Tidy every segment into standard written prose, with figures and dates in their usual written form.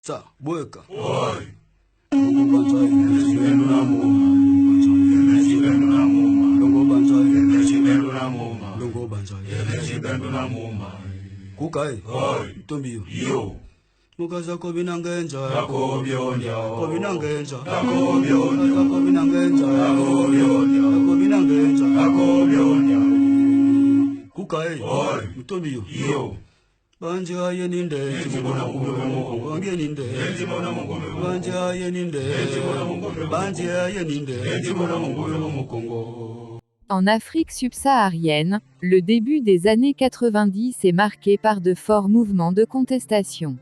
자, 뭐할까? 어이, 농구 반사에 집에누나 모마, 집에누나 모마, 농구 반사에 집에누나 모마, 농구 반사에 집에누나 모마, 고가에 어이, tombiyo 이요, mukaza kobi nangenja 야코비오냐, kobi nangenja 야코비오냐, kobi nangenja 야코비오냐, kobi nangenja 야코비오냐, kukae 어이, tombiyo 이요, banje ayeninde 집어나 먹으면 wangeninde 집어나 먹으면 banje ayeninde banje ayeninde 집어나 먹으면 mukongo. En Afrique subsaharienne, le début des années 90 est marqué par de forts mouvements de contestation.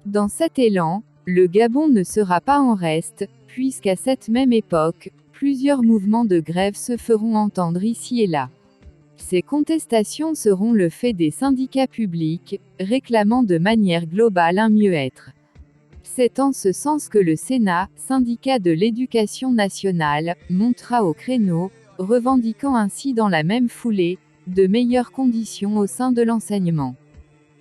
Dans cet élan, le Gabon ne sera pas en reste, puisqu'à cette même époque, plusieurs mouvements de grève se feront entendre ici et là. Ces contestations seront le fait des syndicats publics, réclamant de manière globale un mieux-être. C'est en ce sens que le Sénat, syndicat de l'éducation nationale, montera au créneau, revendiquant ainsi dans la même foulée, de meilleures conditions au sein de l'enseignement.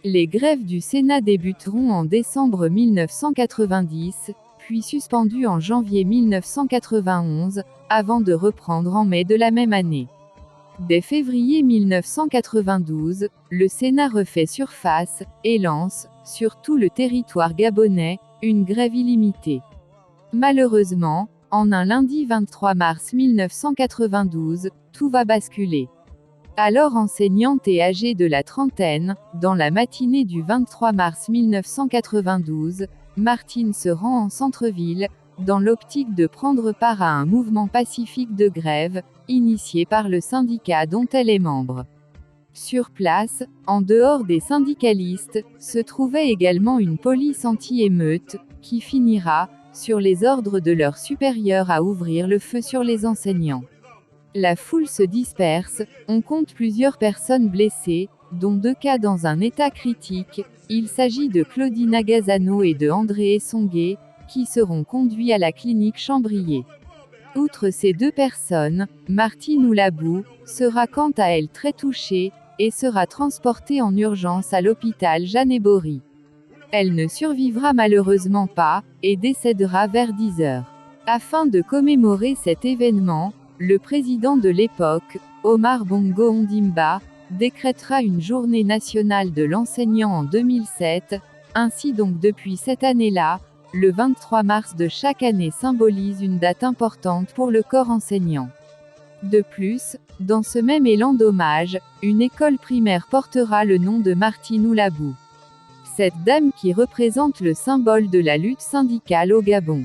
Les grèves du Sénat débuteront en décembre 1990, puis suspendues en janvier 1991, avant de reprendre en mai de la même année. Dès février 1992, le Sénat refait surface, et lance, sur tout le territoire gabonais, une grève illimitée. Malheureusement, en un lundi 23 mars 1992, tout va basculer. Alors enseignante et âgée de la trentaine, dans la matinée du 23 mars 1992, Martine se rend en centre-ville, dans l'optique de prendre part à un mouvement pacifique de grève, initié par le syndicat dont elle est membre. Sur place, en dehors des syndicalistes, se trouvait également une police anti-émeute, qui finira, sur les ordres de leurs supérieurs, à ouvrir le feu sur les enseignants. La foule se disperse, on compte plusieurs personnes blessées, dont 2 cas dans un état critique. Il s'agit de Claudine Gazano et de André Essongué, qui seront conduits à la clinique Chambrier. Outre ces 2 personnes, Martine Oulabou sera quant à elle très touchée, et sera transportée en urgence à l'hôpital Jeanne-et-Bory. Elle ne survivra malheureusement pas, et décédera vers 10 heures. Afin de commémorer cet événement, le président de l'époque, Omar Bongo Ondimba, décrétera une journée nationale de l'enseignant en 2007, ainsi donc depuis cette année-là, le 23 mars de chaque année symbolise une date importante pour le corps enseignant. De plus, dans ce même élan d'hommage, une école primaire portera le nom de Martine Oulabou. Cette dame qui représente le symbole de la lutte syndicale au Gabon.